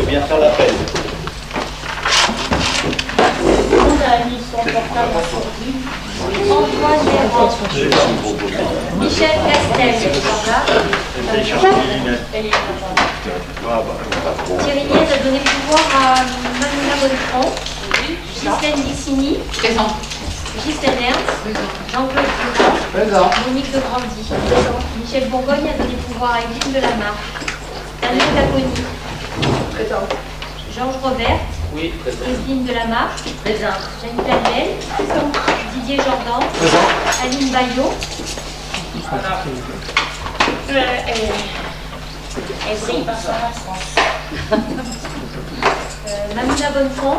bien faire l'appel. Antoine Véran. Michel Castel. Thierry Niez a donné le pouvoir à Manuela Bonnefond. Ghislaine Dissini. Présent. Ghislaine Ernst. Jean-Claude Durand. Présent. Monique de Grandy. Michel Bourgogne a donné le pouvoir à Evelyne Delamarre. Daniel Caponi. Présent. Georges Robert. Oui, présent. Evelyne Delamarre. Présent. Jeanne Daniel. Didier Jordan. Présent. Aline Bayot. Mamina Bonnefond.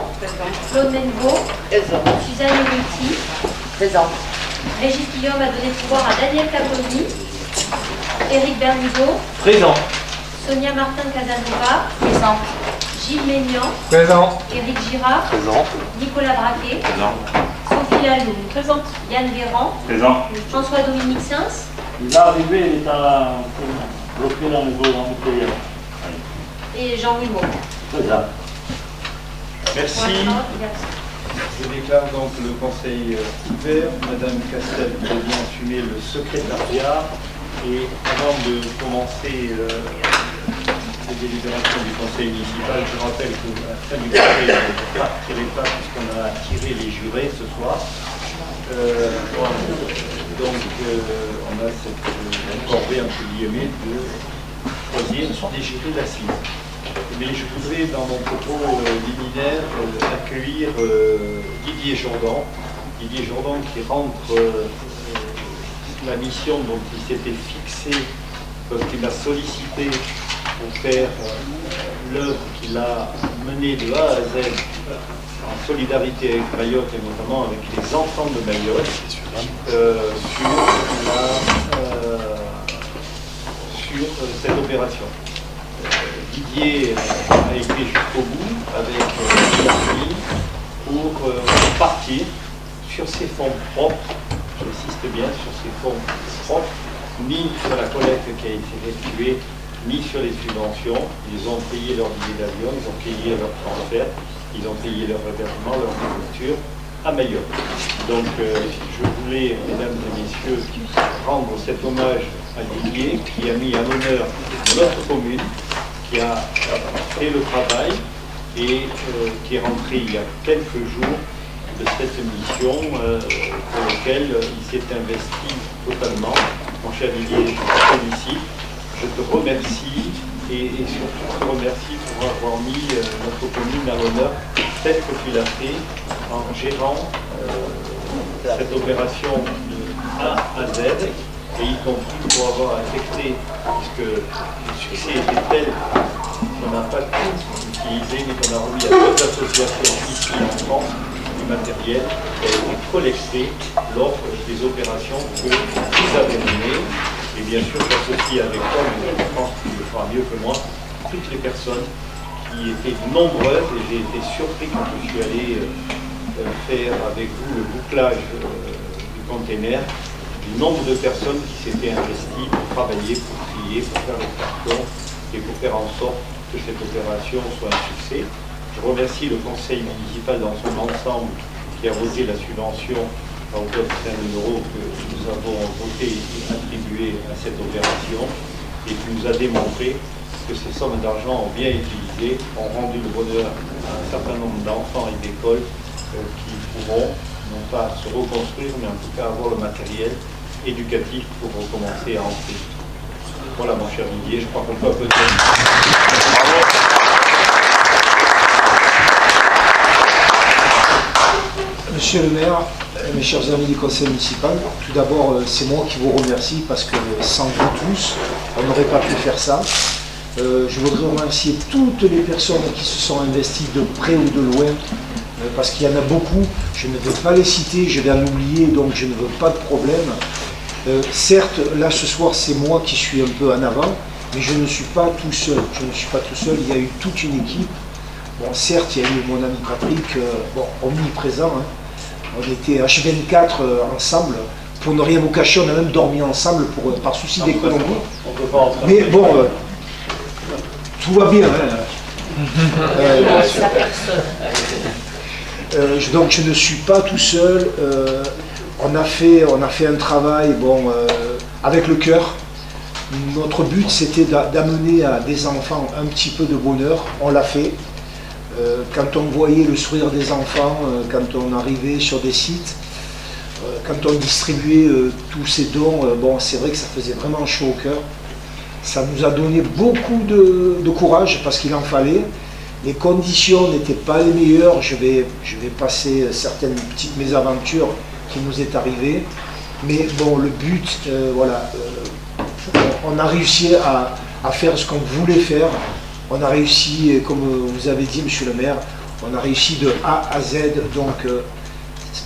Claude Menbo. Présent. Suzanne Ruti. Présent. Régis Guillaume a donné le pouvoir à Daniel Caponi. Éric Bernigo. Présent. Sonia Martin Casanova. Présent. Gilles Ménian. Présent. Éric Girard. Présent. Nicolas Braquet. Présent. Sophie Lalou. Présente. Yann Guérand. Présent. François-Dominique Sins. L'arrivée est bloqué dans le niveau intérieur. Et Jean Humeau. Présent. Merci. Je déclare donc le conseil ouvert. Madame Castel devient assumer le secrétariat. Et avant de commencer les délibérations du conseil municipal, je rappelle qu'à la fin du conseil, on ne pas tirer pas puisqu'on a tiré les jurés ce soir. Donc on a cette corvée entre guillemets de choisir des jurés d'assises. Mais je voudrais dans mon propos liminaire accueillir Didier Jordan. Didier Jordan qui rentre la mission dont il s'était fixé, parce qu'il m'a sollicité pour faire l'œuvre qu'il a menée de A à Z en solidarité avec Mayotte et notamment avec les enfants de Mayotte sur cette opération. Didier a été jusqu'au bout avec la famille pour partir sur ses fonds propres, j'insiste bien sur ses fonds propres, ni sur la collecte qui a été effectuée, ni sur les subventions. Ils ont payé leur billet d'avion, ils ont payé leur transfert, ils ont payé leur hébergement, leur nourriture à Mayotte. Donc je voulais, mesdames et messieurs, rendre cet hommage à Didier qui a mis à l'honneur notre commune, qui a fait le travail et qui est rentré il y a quelques jours de cette mission pour laquelle il s'est investi totalement. Mon cher Didier, je te félicite, je te remercie et surtout je te remercie pour avoir mis notre commune à l'honneur tel que tu l'as fait en gérant cette opération de A à Z et y compris pour avoir affecté, puisque le succès était tel qu'on n'a pas tout utilisé, mais qu'on a remis à d'autres associations ici en France du matériel qui a été collecté lors des opérations que vous avez menées. Et bien sûr, j'associe avec toi, mais je pense que tu le feras mieux que moi, toutes les personnes qui étaient nombreuses, et j'ai été surpris quand je suis allé faire avec vous le bouclage du container, du nombre de personnes qui s'étaient investies pour travailler, pour trier, pour faire le carton et pour faire en sorte que cette opération soit un succès. Je remercie le conseil municipal dans son ensemble qui a voté la subvention à hauteur de 5 000 € que nous avons voté et attribué à cette opération et qui nous a démontré que ces sommes d'argent bien utilisées ont rendu le bonheur à un certain nombre d'enfants et d'écoles qui pourront non pas se reconstruire mais en tout cas avoir le matériel éducatif pour recommencer à enseigner. Voilà mon cher Didier, je crois qu'on peut applaudir. Monsieur le maire, mes chers amis du conseil municipal, tout d'abord c'est moi qui vous remercie parce que sans vous tous, on n'aurait pas pu faire ça. Je voudrais remercier toutes les personnes qui se sont investies de près ou de loin, parce qu'il y en a beaucoup, je ne vais pas les citer, je vais en oublier, donc je ne veux pas de problème. Certes, là ce soir c'est moi qui suis un peu en avant, mais je ne suis pas tout seul, il y a eu toute une équipe. Bon, certes, il y a eu mon ami Patrick, omniprésent, hein. On était H24 ensemble, pour ne rien vous cacher, on a même dormi ensemble par souci d'économie. Mais bon, tout va bien. Hein. Donc je ne suis pas tout seul. On a fait un travail avec le cœur. Notre but c'était d'amener à des enfants un petit peu de bonheur. On l'a fait. Quand on voyait le sourire des enfants, quand on arrivait sur des sites, quand on distribuait tous ces dons, c'est vrai que ça faisait vraiment chaud au cœur. Ça nous a donné beaucoup de courage parce qu'il en fallait. Les conditions n'étaient pas les meilleures. Je vais passer certaines petites mésaventures qui nous est arrivées. Mais bon, le but, on a réussi à faire ce qu'on voulait faire. On a réussi, comme vous avez dit, monsieur le maire, on a réussi de A à Z. Donc,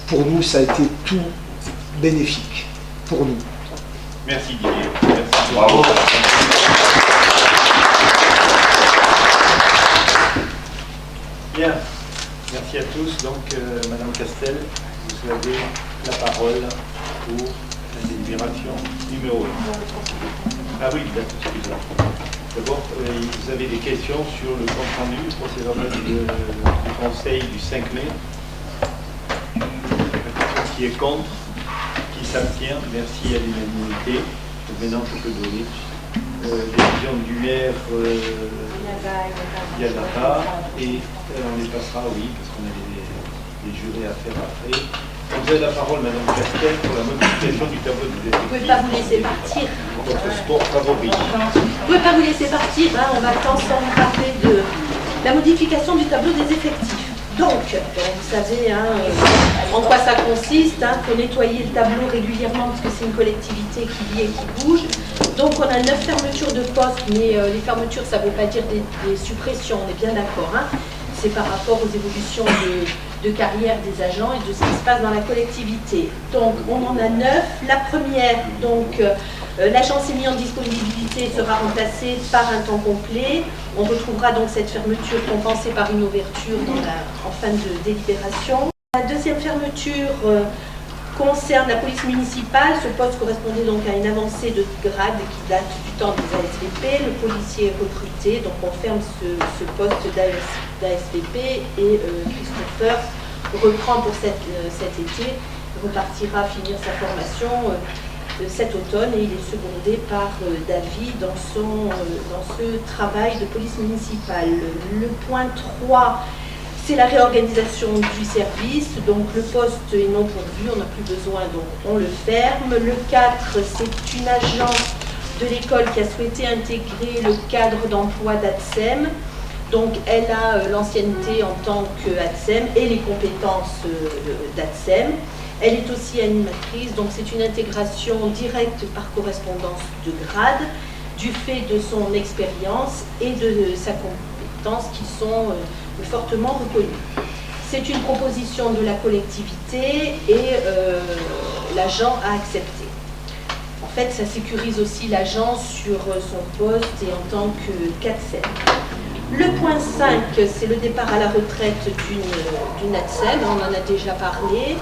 pour nous, ça a été tout bénéfique. Pour nous. Merci Didier. Merci. Bravo. Bien, merci à tous. Donc, Madame Castel, vous avez la parole pour la délibération numéro 1. Ah oui, excusez-moi. D'abord, vous avez des questions sur le compte rendu du procès verbal du Conseil du 5 mai. Qui est contre, qui s'abstient, merci à l'unanimité. Maintenant, je peux donner décision du maire Yalaba et on les passera, oui, parce qu'on a des jurés à faire après. Donc, vous avez la parole, Madame Castel, pour la modification du tableau de Vous ne pouvez pas vous laisser partir. votre sport favori. Vous ne pouvez pas vous laisser partir, hein. On va ensemble parler de la modification du tableau des effectifs. Donc vous savez en quoi ça consiste. Il faut nettoyer le tableau régulièrement parce que c'est une collectivité qui vit et qui bouge. Donc on a 9 fermetures de postes, mais les fermetures, ça ne veut pas dire des suppressions, on est bien d'accord. C'est par rapport aux évolutions de carrière des agents et de ce qui se passe dans la collectivité. Donc on en a 9. La première, l'agent s'est mis en disponibilité et sera remplacé par un temps complet. On retrouvera donc cette fermeture compensée par une ouverture en fin de délibération. La deuxième fermeture concerne la police municipale. Ce poste correspondait donc à une avancée de grade qui date du temps des ASVP. Le policier est recruté, donc on ferme ce poste d'ASVP et Christopher reprend pour cet été, repartira finir sa formation cet automne et il est secondé par David dans ce travail de police municipale. Le point 3, c'est la réorganisation du service, donc le poste est non pourvu, on n'a plus besoin, donc on le ferme. Le 4, c'est une agence de l'école qui a souhaité intégrer le cadre d'emploi d'ATSEM. Donc elle a l'ancienneté en tant qu'ATSEM et les compétences d'ATSEM. Elle est aussi animatrice, donc c'est une intégration directe par correspondance de grade, du fait de son expérience et de sa compétence qui sont fortement reconnues. C'est une proposition de la collectivité et l'agent a accepté. En fait, ça sécurise aussi l'agent sur son poste et en tant qu'ATSEM. Le point 5, c'est le départ à la retraite d'une ATSEM, on en a déjà parlé.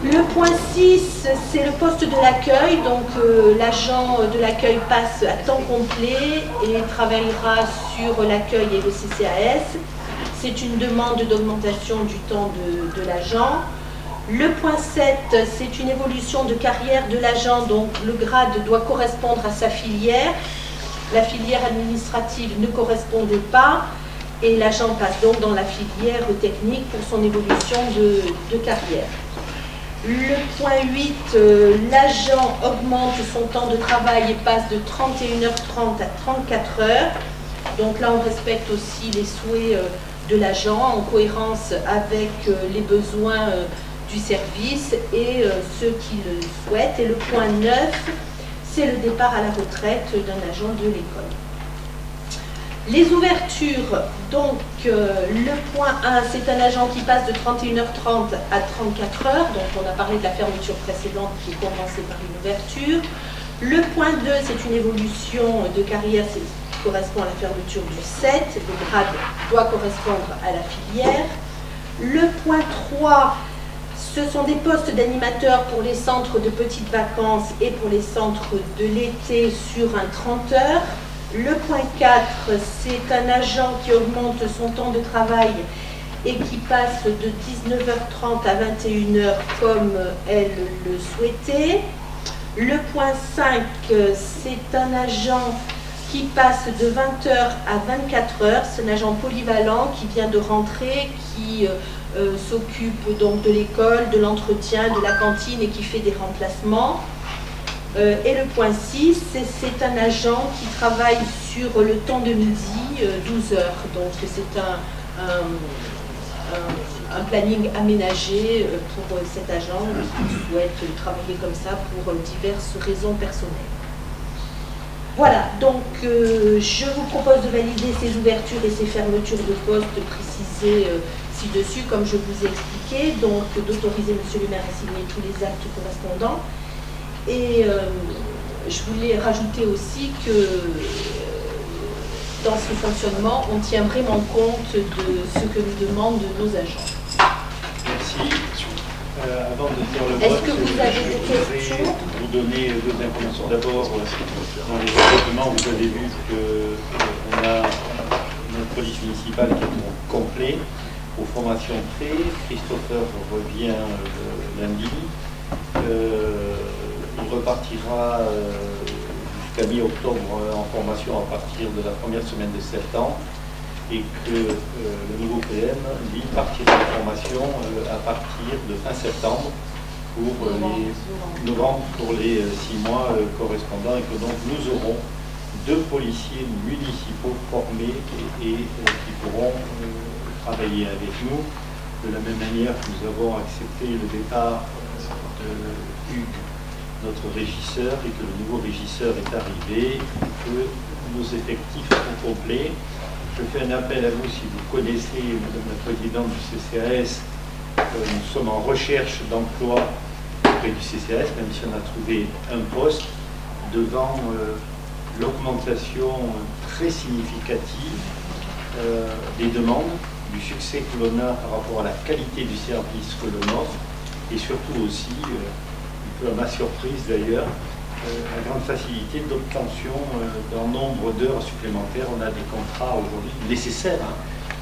Le point 6, c'est le poste de l'accueil, donc l'agent de l'accueil passe à temps complet et travaillera sur l'accueil et le CCAS. C'est une demande d'augmentation du temps de l'agent. Le point 7, c'est une évolution de carrière de l'agent, donc le grade doit correspondre à sa filière. La filière administrative ne correspondait pas et l'agent passe donc dans la filière technique pour son évolution de carrière. Le point 8, l'agent augmente son temps de travail et passe de 31h30 à 34 heures. Donc là, on respecte aussi les souhaits de l'agent en cohérence avec les besoins du service et ceux qui le souhaitent. Et le point 9, c'est le départ à la retraite d'un agent de l'école. Les ouvertures, donc le point 1, c'est un agent qui passe de 31h30 à 34 heures, donc on a parlé de la fermeture précédente qui est compensée par une ouverture. Le point 2, c'est une évolution de carrière, qui correspond à la fermeture du 7, le grade doit correspondre à la filière. Le point 3, ce sont des postes d'animateurs pour les centres de petites vacances et pour les centres de l'été sur un 30 heures. Le point 4, c'est un agent qui augmente son temps de travail et qui passe de 19h30 à 21h comme elle le souhaitait. Le point 5, c'est un agent qui passe de 20h à 24h. C'est un agent polyvalent qui vient de rentrer, qui s'occupe donc de l'école, de l'entretien, de la cantine et qui fait des remplacements. Et le point 6, c'est un agent qui travaille sur le temps de midi, 12 heures. Donc c'est un planning aménagé pour cet agent qui souhaite travailler comme ça pour diverses raisons personnelles. Voilà, donc je vous propose de valider ces ouvertures et ces fermetures de postes précisées ci-dessus, comme je vous ai expliqué, donc d'autoriser M. le maire à signer tous les actes correspondants. Et je voulais rajouter aussi que dans ce fonctionnement, on tient vraiment compte de ce que nous demandent nos agents. Merci. Avant de dire le vote, est-ce que vous avez des questions? Je vais vous donner deux informations. D'abord, dans les départements, vous avez vu qu'on a notre police municipale qui est complet aux formations pré. Christopher revient lundi. Il repartira jusqu'à mi-octobre en formation à partir de la première semaine de septembre et que le nouveau PM, lui, partira en formation à partir de fin septembre pour novembre pour les 6 mois correspondants et que donc nous aurons 2 policiers municipaux formés et qui pourront travailler avec nous de la même manière que nous avons accepté le départ de Hugues, notre régisseur, et que le nouveau régisseur est arrivé, que nos effectifs sont complets. Je fais un appel à vous, si vous connaissez Madame la Présidente du CCAS, nous sommes en recherche d'emploi auprès du CCAS, même si on a trouvé un poste, devant l'augmentation très significative des demandes, du succès que l'on a par rapport à la qualité du service que l'on offre, et surtout aussi, un peu à ma surprise d'ailleurs, la grande facilité d'obtention d'un nombre d'heures supplémentaires. On a des contrats aujourd'hui nécessaires, hein.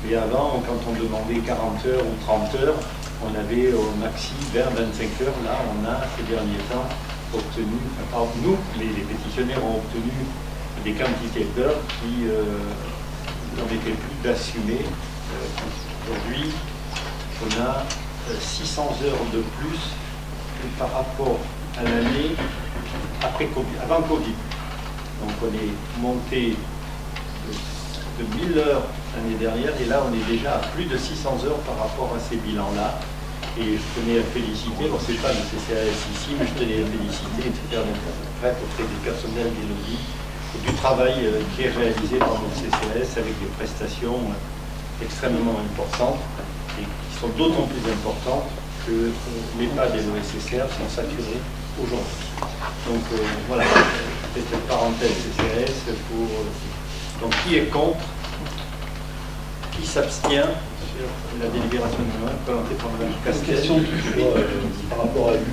Mais avant, quand on demandait 40 heures ou 30 heures, on avait au maxi 20-25 heures. Là, on a ces derniers temps obtenu, enfin, nous, les pétitionnaires ont obtenu des quantités d'heures qui n'en étaient plus d'assumer. Aujourd'hui, on a 600 heures de plus par rapport à l'année avant Covid. Donc on est monté de 1000 heures l'année dernière et là on est déjà à plus de 600 heures par rapport à ces bilans-là. Et je tenais à féliciter, bon c'est pas le CCAS ici, mais je tenais à féliciter, etc. Bref, auprès du personnel d'Élodie, du travail qui est réalisé par notre CCAS avec des prestations extrêmement importantes et qui sont d'autant plus importantes que les pas des OSSR sont saturés aujourd'hui. Donc voilà, c'est cette parenthèse CCAS pour... donc qui est contre? Qui s'abstient sur la délibération de loi présentée par Mme Castel? Par rapport à Luc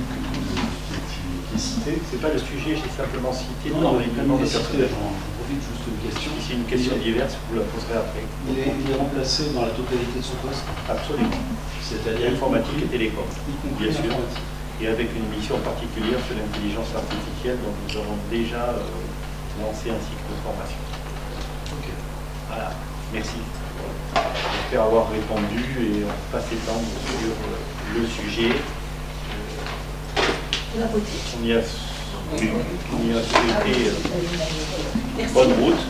qui est cité. C'est pas le sujet, j'ai simplement cité Non, dans les demandes de personnel. j'en profite juste une question. Si c'est une question diverse, vous la poserez après. Il est remplacé dans la totalité de son poste, Absolument. c'est-à-dire Informatique et télécom, y compris bien sûr. l'informatique. Et avec une mission particulière sur l'intelligence artificielle, dont nous avons déjà lancé un cycle de formation. Ok. Voilà, merci. J'espère avoir répondu et on va s'étendre sur le sujet. On a voté. On y a souhaité Merci. bonne route.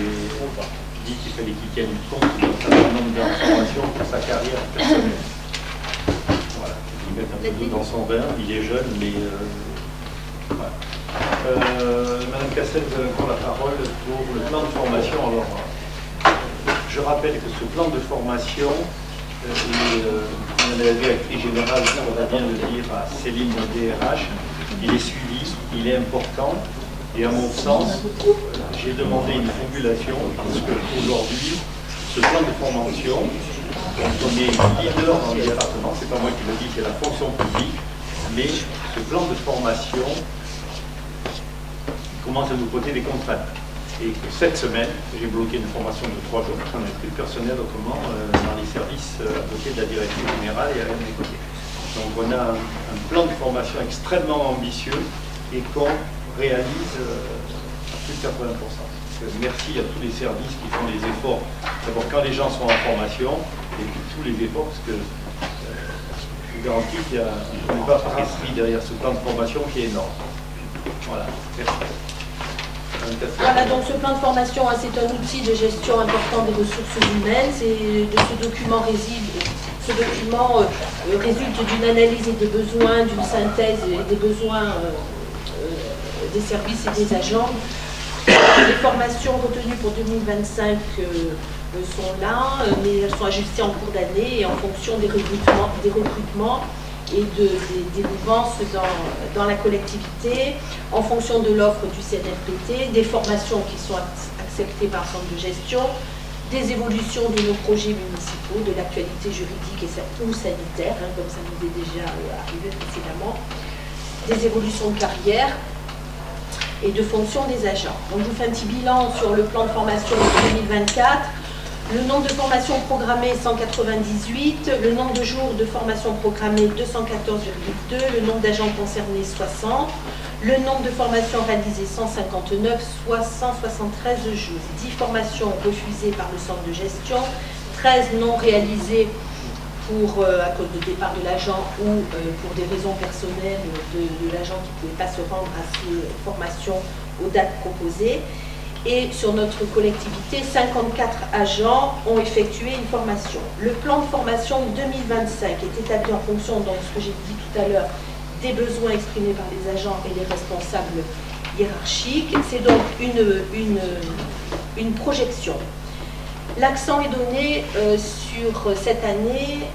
Et je dit qu'il fallait qu'il tienne compte d'un certain nombre d'informations pour sa carrière personnelle. Voilà, il met un peu d'eau dans son vin, il est jeune, mais voilà. Madame Cassel, vous avez encore la parole pour le plan de formation. Alors, je rappelle que ce plan de formation, on avait écrit général, on va bien le dire à Céline DRH, il est suivi, il est important, et à mon sens, j'ai demandé une formulation parce qu'aujourd'hui, ce plan de formation, quand on est leader dans le département, c'est pas moi qui le dis, c'est la fonction publique, mais ce plan de formation commence à nous poser des contraintes. Et que cette semaine, j'ai bloqué une formation de 3 jours, on n'a plus de personnel autrement dans les services à côté de la direction générale et à mes côtés. Donc on a un plan de formation extrêmement ambitieux et qu'on réalise à plus de 80%. Merci à tous les services qui font les efforts. D'abord quand les gens sont en formation, et puis tous les efforts, parce que je vous garantis qu'il y a un débat par esprit derrière ce plan de formation qui est énorme. Voilà, merci. Voilà, donc ce plan de formation, c'est un outil de gestion important des ressources humaines. Ce document résulte d'une analyse des besoins, d'une synthèse des besoins des services et des agents. Les formations retenues pour 2025 sont là, mais elles sont ajustées en cours d'année et en fonction des recrutements et des mouvances dans la collectivité, en fonction de l'offre du CNFPT, des formations qui sont acceptées par le centre de gestion, des évolutions de nos projets municipaux, de l'actualité juridique ou sanitaire, comme ça nous est déjà arrivé précédemment, des évolutions de carrière et de fonction des agents. Donc je vous fais un petit bilan sur le plan de formation de 2024. Le nombre de formations programmées 198, le nombre de jours de formation programmée 214,2, le nombre d'agents concernés 60, le nombre de formations réalisées 159, soit 173 jours. 10 formations refusées par le centre de gestion, 13 non réalisées à cause de départ de l'agent ou pour des raisons personnelles de l'agent qui ne pouvait pas se rendre à ces formations aux dates proposées. Et sur notre collectivité, 54 agents ont effectué une formation. Le plan de formation 2025 est établi en fonction, donc ce que j'ai dit tout à l'heure, des besoins exprimés par les agents et les responsables hiérarchiques. C'est donc une projection. L'accent est donné sur cette année,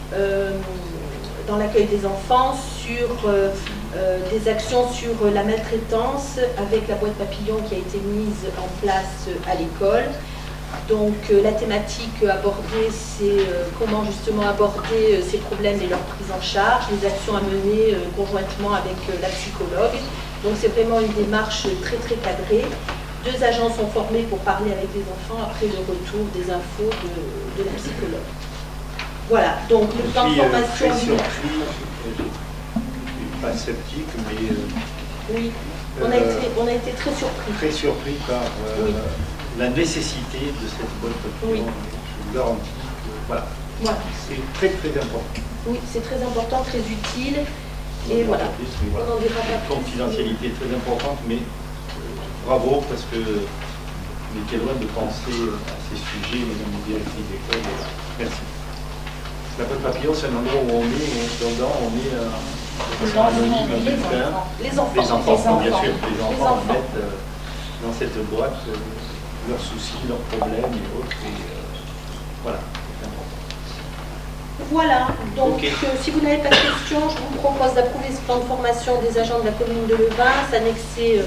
dans l'accueil des enfants, sur des actions sur la maltraitance avec la boîte papillon qui a été mise en place à l'école. Donc la thématique abordée, c'est comment justement aborder ces problèmes et leur prise en charge, les actions à mener conjointement avec la psychologue. Donc c'est vraiment une démarche très très cadrée. 2 agents sont formés pour parler avec les enfants après le retour des infos de la psychologue. Voilà, donc le plan de formation... Très surpris, pas sceptique, mais... oui, on a été très surpris. Très surpris par oui. La nécessité de cette boîte papillon. Oui. Je vous garantis que voilà. C'est très très important. Oui, c'est très important, très utile. Et voilà. On en dira pas plus. La confidentialité est très importante, mais bravo, parce que on était loin de penser à ces sujets, mesdames les directrices d'école. Merci. La boîte papillon, c'est un endroit où on met dedans, on met de façon anonyme un bulletin. Les enfants, bien sûr, les enfants mettent dans cette boîte leurs soucis, leurs problèmes et autres. Et, voilà, c'est important. Voilà, donc okay. Si vous n'avez pas de questions, je vous propose d'approuver ce plan de formation des agents de la commune de Levin, s'annexer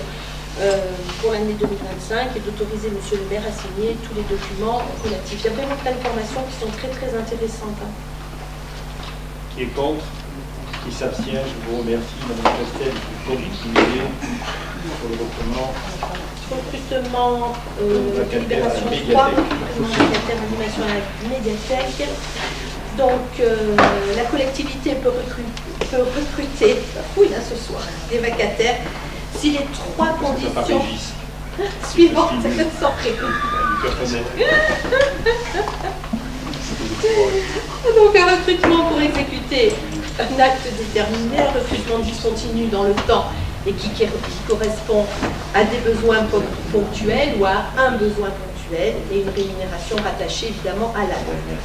pour l'année 2025 et d'autoriser M. le maire à signer tous les documents relatifs. Il y a vraiment plein de formations qui sont très très intéressantes. Qui est contre? Qui s'abstient? Je vous remercie, Mme Castel, pour continuer sur le recrutement. Libération 3, vacataire, animation à la médiathèque. Donc, la collectivité peut recruter, ce soir, des vacataires si les 3 conditions suivantes sont réunies. Donc, un recrutement pour exécuter un acte déterminé, un recrutement discontinu dans le temps et qui correspond à des besoins ponctuels ou à un besoin ponctuel et une rémunération rattachée évidemment à l'année.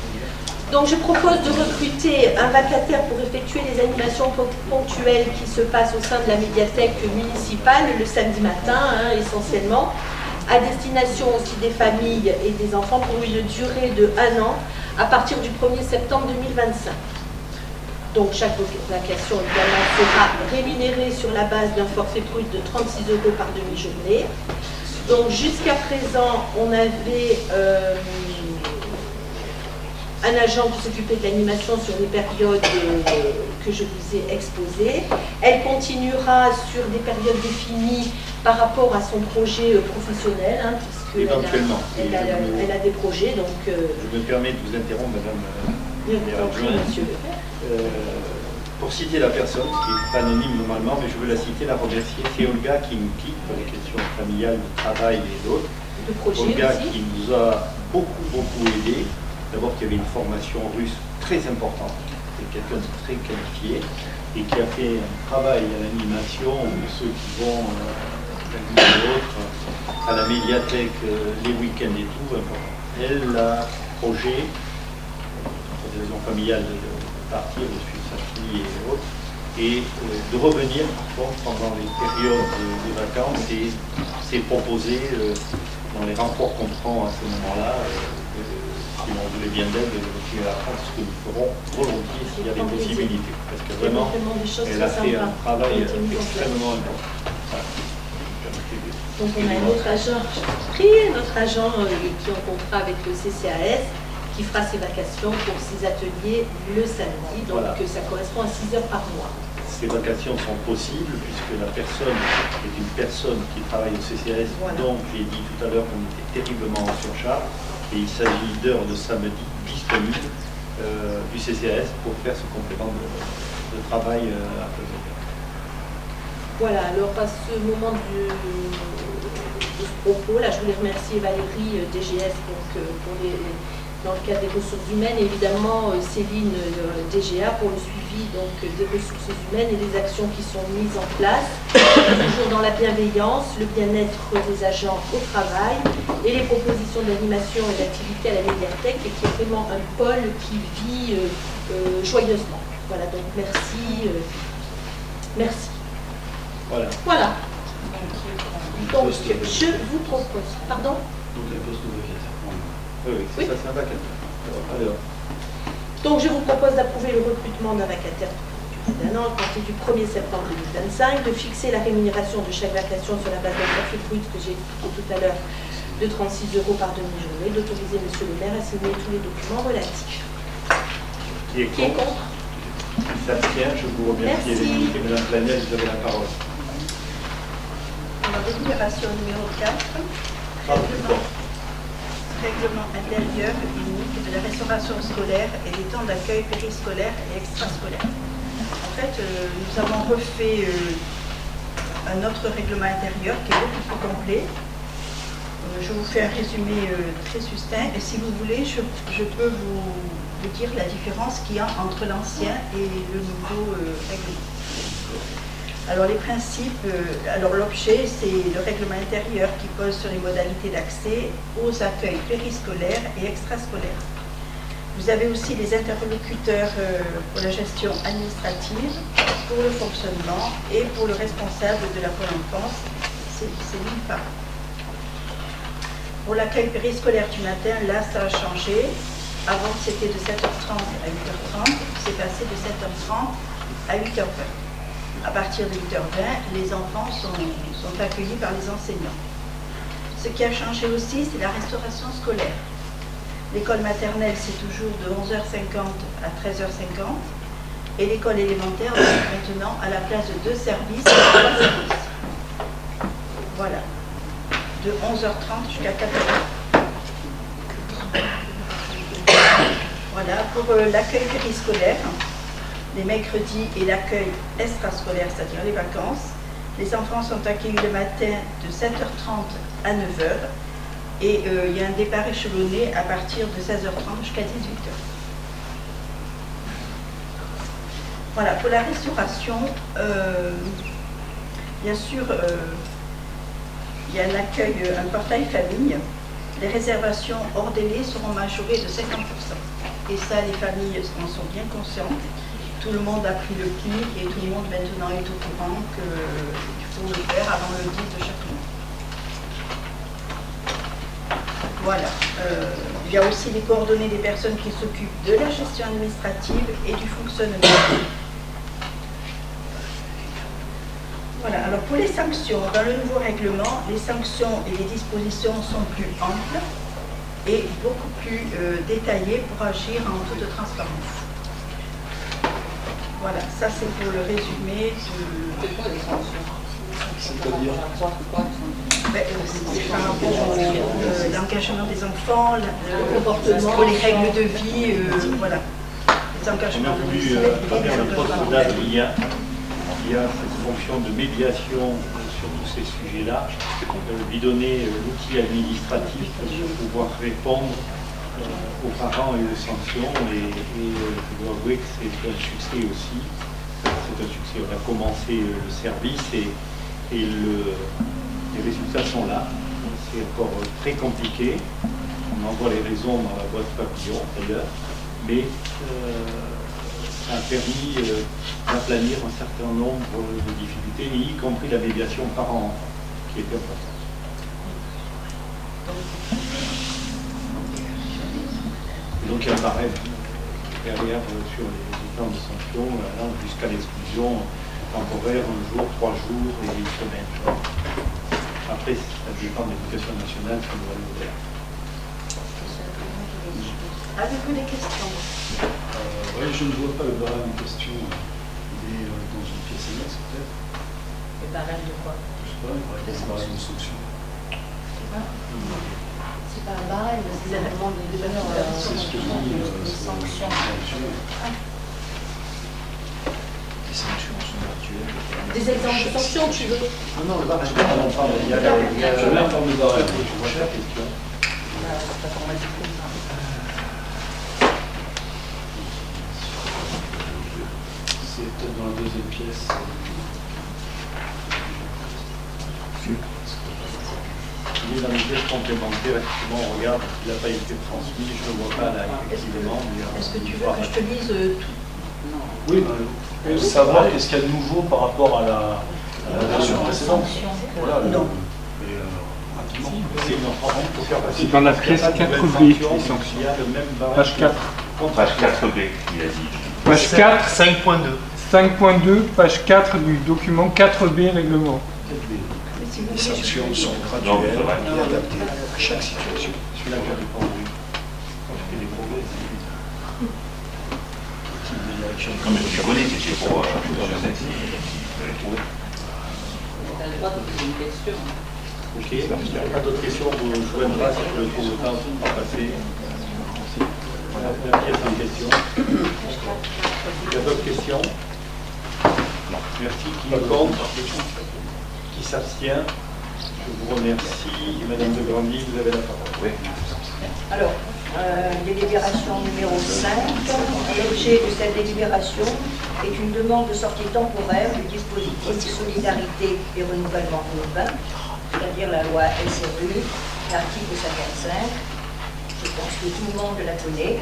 Donc je propose de recruter un vacataire pour effectuer les animations ponctuelles qui se passent au sein de la médiathèque municipale le samedi matin, essentiellement, à destination aussi des familles et des enfants pour une durée de 1 an à partir du 1er septembre 2025. Donc chaque vacation également sera rémunérée sur la base d'un forfait brut de 36 € par demi-journée. Donc jusqu'à présent, on avait un agent qui s'occupait de l'animation sur les périodes que je vous ai exposées. Elle continuera sur des périodes définies par rapport à son projet professionnel, hein, puisque Éventuellement. elle a des projets, donc... Je me permets de vous interrompre, Madame la adjointe. Monsieur. Pour citer la personne, qui n'est pas anonyme normalement, mais je veux la citer, la remercier. C'est Olga qui nous quitte pour les questions familiales, de travail et d'autres. De projet Olga aussi. qui nous a beaucoup aidé. D'abord, qui avait une formation russe très importante, c'est quelqu'un de très qualifié et qui a fait un travail à l'animation de ceux qui vont l'un ou l'autre à la médiathèque les week-ends et tout. Elle a projet, pour des raisons familiales, de partir, de suivre sa fille et autres, et de revenir par contre pendant les périodes des vacances et c'est proposé dans les rapports qu'on prend à ce moment-là, si on voulait bien d'elle, de continuer à apprendre ce que nous ferons volontiers s'il y a des possibilités. Parce que vraiment, elle a fait un travail extrêmement important. Voilà. Donc on a un autre agent, qui est en contrat avec le CCAS, qui fera ses vacations pour ses ateliers le samedi, donc Voilà. ça correspond à 6 heures par mois. Ces vacations sont possibles puisque la personne est une personne qui travaille au CCAS, Voilà. donc j'ai dit tout à l'heure qu'on était terriblement en surcharge et il s'agit d'heures de samedi disponibles du CCAS pour faire ce complément de travail à faisant. Voilà, alors à ce moment de ce propos, là je voulais remercier Valérie DGS dans le cadre des ressources humaines, et évidemment Céline DGA pour le suivi donc, des ressources humaines et des actions qui sont mises en place, toujours dans la bienveillance, le bien-être des agents au travail et les propositions d'animation et d'activité à la médiathèque, et qui est vraiment un pôle qui vit joyeusement. Voilà, donc merci. Merci. Voilà. Voilà. Donc je vous propose, pardon? Donc les postes de vacataires. Oui, ça c'est un vacataire. Alors, Donc je vous propose d'approuver le recrutement d'un vacataire d'un an à compter du 1er septembre 2025, de fixer la rémunération de chaque vacation sur la base d'un forfait brut que j'ai expliqué tout à l'heure de 36 € par demi-journée, d'autoriser Monsieur le maire à signer tous les documents relatifs. qui est Qui est contre? contre? Qui s'abstient? Je vous remercie. Merci. Et Madame Planel, vous avez la parole. Alors, délibération numéro 4, règlement intérieur unique de la restauration scolaire et des temps d'accueil périscolaire et extrascolaire. En fait, nous avons refait un autre règlement intérieur qui est beaucoup plus complet. Je vous fais un résumé très succinct et si vous voulez, je peux vous dire la différence qu'il y a entre l'ancien et le nouveau règlement. Alors les principes, alors l'objet c'est le règlement intérieur qui pose sur les modalités d'accès aux accueils périscolaires et extrascolaires. Vous avez aussi les interlocuteurs pour la gestion administrative, pour le fonctionnement et pour le responsable de la Pôle enfance, c'est l'INFA. Pour l'accueil périscolaire du matin, là ça a changé. Avant c'était de 7h30 à 8h30, c'est passé de 7h30 à 8h20. À partir de 8h20, les enfants sont accueillis par les enseignants. Ce qui a changé aussi, c'est la restauration scolaire. L'école maternelle, c'est toujours de 11h50 à 13h50. Et l'école élémentaire, maintenant, à la place de 2 services, 3 services. Voilà. De 11h30 jusqu'à 14h. Voilà. Pour l'accueil périscolaire, les mercredis et l'accueil extrascolaire, c'est-à-dire les vacances. Les enfants sont accueillis le matin de 7h30 à 9h et il y a un départ échelonné à partir de 16h30 jusqu'à 18h. Voilà, pour la restauration, bien sûr, il y a un portail famille. Les réservations hors délai seront majorées de 50%. Et ça, les familles en sont bien conscientes. Tout le monde a pris le pli et tout le monde maintenant est au courant qu'il faut le faire avant le 10 de chaque mois. Voilà. Il y a aussi les coordonnées des personnes qui s'occupent de la gestion administrative et du fonctionnement. Voilà. Alors pour les sanctions, dans le nouveau règlement, les sanctions et les dispositions sont plus amples et beaucoup plus détaillées pour agir en toute transparence. Voilà, ça c'est pour le résumé de... C'est quoi les sanctions? C'est-à-dire c'est par rapport à l'engagement des enfants, le comportement, les règles de vie, voilà. Les On engagements a de voulu, vie. à travers le poste d'Adrien, qui a cette fonction de médiation sur tous ces sujets-là, lui donner l'outil administratif pour pouvoir répondre aux parents et aux sanctions. Et je dois avouer que c'est un succès aussi. C'est un succès. On a commencé le service et les résultats sont là. C'est encore très compliqué. On envoie les raisons dans la boîte papillon d'ailleurs, mais ça a permis d'aplanir un certain nombre de difficultés, y compris la médiation parent qui était importante. Et donc il y a un barème derrière sur les temps de sanction, jusqu'à l'exclusion temporaire, 1 jour, 3 jours et 1 semaine. Après, ça dépend de l'éducation nationale qui doit le faire. Avez-vous des questions? Oui, je ne vois pas le barème en question. Il est dans une pièce annexe peut-être. Le barème de quoi? Je sais pas, il paraît qu'il y a un barème de sanction. C'est pas un barème, c'est vraiment des C'est ce que dit des sanctions. Les sanctions sont actuelles. Des exemples de sanctions, tu veux? Non, le barème, il y a la forme de barème. Je vois la question. C'est peut-être dans la deuxième pièce. Il est dans les pièces complémentaires, effectivement, on regarde, il n'a pas été transmis, je ne le vois pas là, effectivement. Est-ce que tu veux que je te lise tout? Oui, on veut savoir qu'est-ce qu'il y a de nouveau par rapport à la version précédente. Voilà, Non. Et rapidement. C'est une enfant, il faut faire passer. C'est dans la pièce 4B, les sanctions. Il y a le même barème Page 4. Page 4B, il a dit. Page 4, 5.2. 5.2, page 4 du document 4B règlement. Les sanctions sont Non, graduelles c'est vrai. et adaptées à chaque situation. Celui-là, je n'ai pas envie. Quand je fais des progrès, Non, mais tu connais, c'est pour. Je sais si. Tu as le droit de poser une question. ok. Pas d'autres questions, vous joindrez si je le trouve le temps à passer. La pièce en question. Il y a d'autres questions? Merci. Qui est contre? Qui s'abstient? Je vous remercie. Madame de Grandy, vous avez la parole. Oui. Alors, délibération numéro 5. L'objet de cette délibération est une demande de sortie temporaire du dispositif Solidarité et Renouvellement Urbain, c'est-à-dire la loi SRU, l'article 55. Je pense que tout le monde la connaît.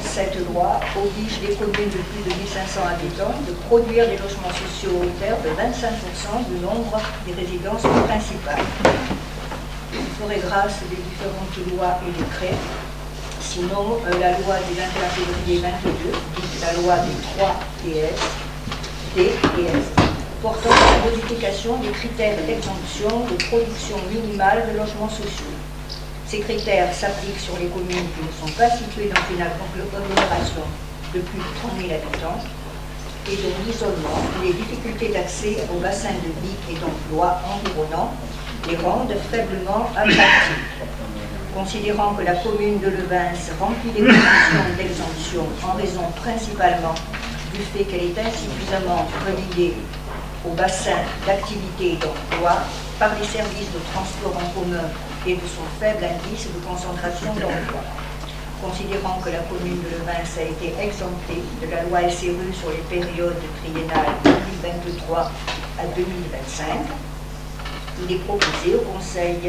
Cette loi oblige les communes de plus de 1500 habitants de produire des logements sociaux à hauteur de 25% du nombre des résidences principales. Il ferait grâce des différentes lois et décrets. Sinon, la loi du 21 février 22, dite la loi des 3 D et S, portant à la modification des critères d'exemption de production minimale de logements sociaux. Ces critères s'appliquent sur les communes qui ne sont pas situées dans une agglomération de plus de 30 000 habitants et dont l'isolement, les difficultés d'accès au bassin de vie et d'emploi environnant les rendent faiblement attractifs. Considérant que la commune de Levins remplit les conditions d'exemption en raison principalement du fait qu'elle est insuffisamment reliée au bassin d'activité et d'emploi par les services de transport en commun et de son faible indice de concentration d'emploi. Considérant que la commune de Levins a été exemptée de la loi SRU sur les périodes triennales 2023 à 2025, il est proposé au Conseil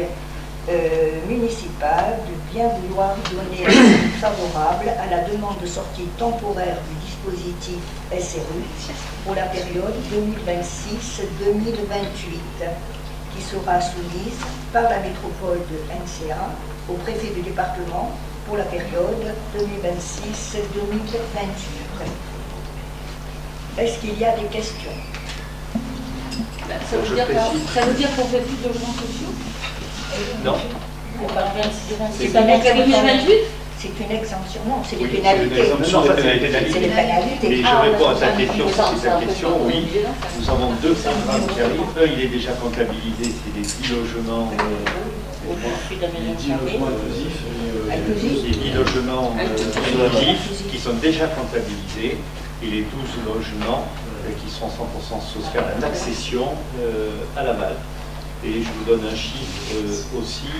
municipal de bien vouloir donner un avis favorable à la demande de sortie temporaire du dispositif SRU pour la période 2026-2028, qui sera soumise par la métropole de NCA au préfet du département pour la période 2026-2028. Est-ce qu'il y a des questions? Ça veut dire qu'on fait plus de logements sociaux? Non. C'est pas jusqu'à 2028? C'est une exemption, non, c'est des Oui, c'est une pénalités. exemption, c'est des pénalités. C'est des pénalités. Et je réponds à ta question, c'est ta question, oui. Nous avons deux programmes qui arrivent. Un, il est déjà comptabilisé, c'est les 10 logements. Les 10 logements inclusifs Les 10 logements inclusifs qui sont déjà comptabilisés et les 12 logements qui sont 100% social d'accession à Laval. Et je vous donne un chiffre aussi.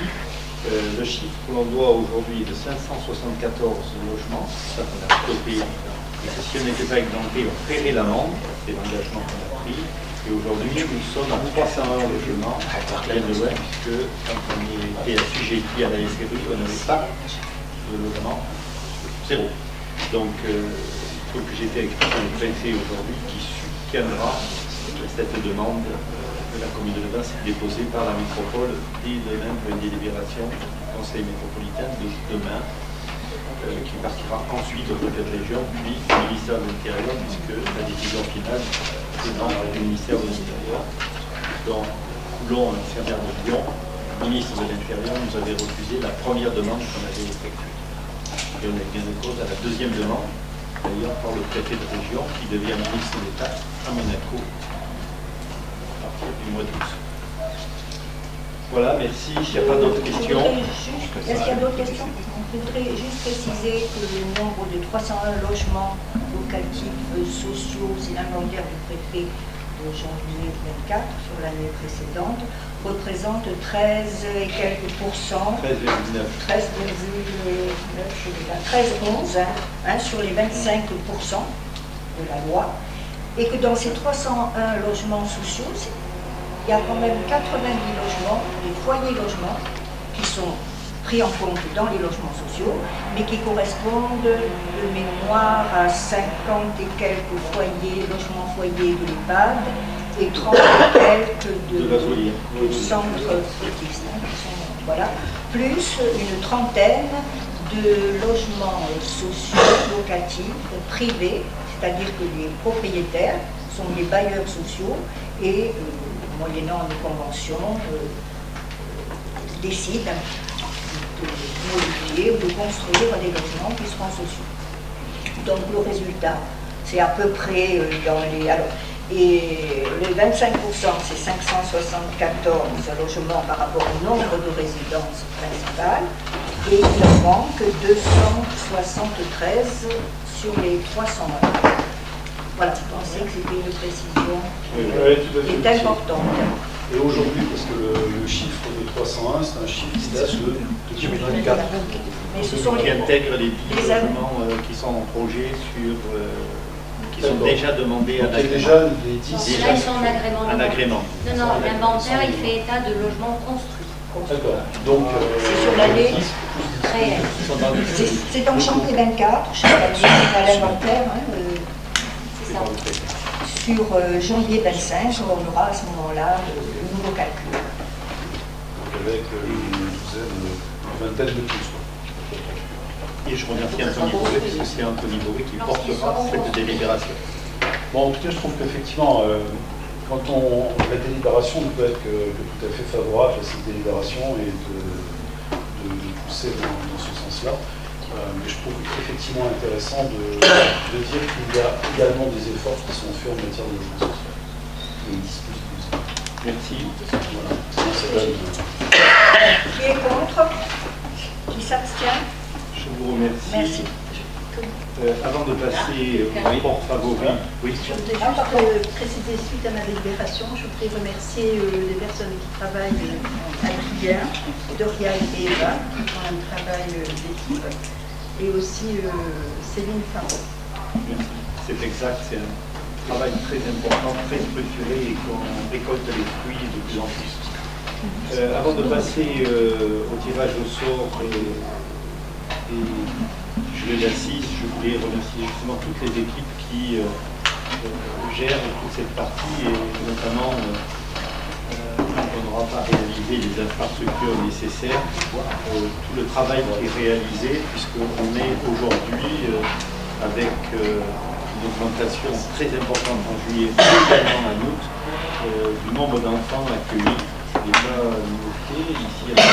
Le chiffre que l'on doit aujourd'hui est de 574 logements, c'est ça qu'on a stoppé, et que si on n'était pas exempté, on paierait l'amende, c'est l'engagement qu'on a pris. Et aujourd'hui, nous sommes à 301 logements à l'Ouest, puisque quand on était assujetti à la SRU, on n'avait pas de logement, zéro. Donc, il faut que j'étais avec le préfet aujourd'hui qui soutiendra cette demande de la commune de Levens déposée par la métropole dès demain pour une délibération du conseil métropolitain de demain qui partira ensuite au préfet de région puis au ministère de l'Intérieur puisque la décision finale est dans le ministère de l'Intérieur. Donc Coulon, l'infirmière de Lyon, ministre de l'Intérieur, nous avait refusé la première demande qu'on avait effectuée. Et on a eu gain de cause à la deuxième demande, d'ailleurs par le préfet de région qui devient ministre d'État à Monaco du mois d'août. Voilà, merci. S'il n'y a pas d'autres questions. Est-ce qu'il y a d'autres questions? Je voudrais juste préciser que le nombre de 301 logements locatifs sociaux, c'est l'inventaire du préfet de janvier 24 sur l'année précédente, représente 13 et quelques pourcents. 13,11 sur les 25% de la loi. Et que dans ces 301 logements sociaux, il y a quand même 90 logements, des foyers logements, qui sont pris en compte dans les logements sociaux, mais qui correspondent de mémoire à 50 et quelques foyers, logements foyers de l'EHPAD, et 30 et quelques de centres autistes. Voilà, plus une trentaine de logements sociaux, locatifs, privés, c'est-à-dire que les propriétaires sont les bailleurs sociaux et, moyennant une convention, décident de modifier ou de construire des logements qui seront sociaux. Donc le résultat, c'est à peu près dans les... Alors, et les 25%, c'est 574 logements par rapport au nombre de résidences principales, et il en manque 273 sur les 301. Voilà, je pensais que c'était une précision qui est importante. Et aujourd'hui, parce que le chiffre de 301, c'est un chiffre qui date de 2024. Mais ce sont qui intègre les 10 logements qui sont en projet sur... qui sont déjà demandés à l'agrément. Déjà les 10 là, ils sont en agrément. Un agrément. Non, l'inventaire, il fait état de logements construits. D'accord. Donc, c'est sur l'année réelle. C'est en janvier 24, chaque année, on a l'inventaire. C'est ça. Sur janvier 25, on aura à ce moment-là le nouveau calcul. Donc avec une vingtaine de plus. Et je remercie Anthony Bourré, parce que c'est Anthony Bourré qui portera cette délibération. Bon, en tout cas, je trouve qu'effectivement, quand la délibération ne peut être que tout à fait favorable à cette délibération et de pousser dans ce sens-là. Mais je trouve effectivement intéressant de dire qu'il y a également des efforts qui sont faits en matière de logement social. Merci. Voilà. Ça donne... Qui est contre? Qui s'abstient? Je vous remercie. Merci. Avant de passer au rapport favori, oui. Je voudrais juste préciser, suite à ma délibération, je voudrais remercier les personnes qui travaillent Adrien, Doria et Eva, qui font un travail d'équipe, et aussi Céline Farot. Merci. C'est exact, c'est un travail très important, très structuré et qu'on récolte les fruits de plus en plus. Avant de passer au tirage au sort et je l'assise, je voulais remercier justement toutes les équipes qui gèrent toute cette partie et notamment quand on n'aura pas réalisé les infrastructures nécessaires, tout le travail qui est réalisé puisqu'on est aujourd'hui avec une augmentation très importante en juillet, également en août, du nombre d'enfants accueillis. C'est déjà noté ici à la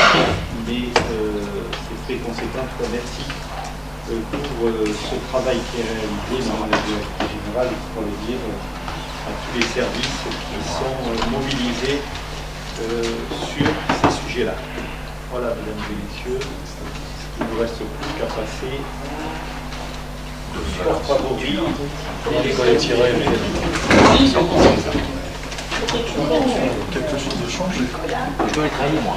mais c'est conséquences, remercie pour ce travail qui est réalisé dans la direction générale, il faut le dire, à tous les services qui sont mobilisés sur ces sujets-là. Voilà, mesdames et messieurs, il ne nous reste plus qu'à passer de sport favori. Comment les collègues tirés, mais quelque chose de changé. Je dois être allé, moi.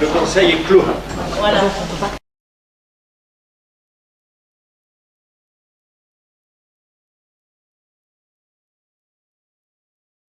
Le conseil est clos. Voilà.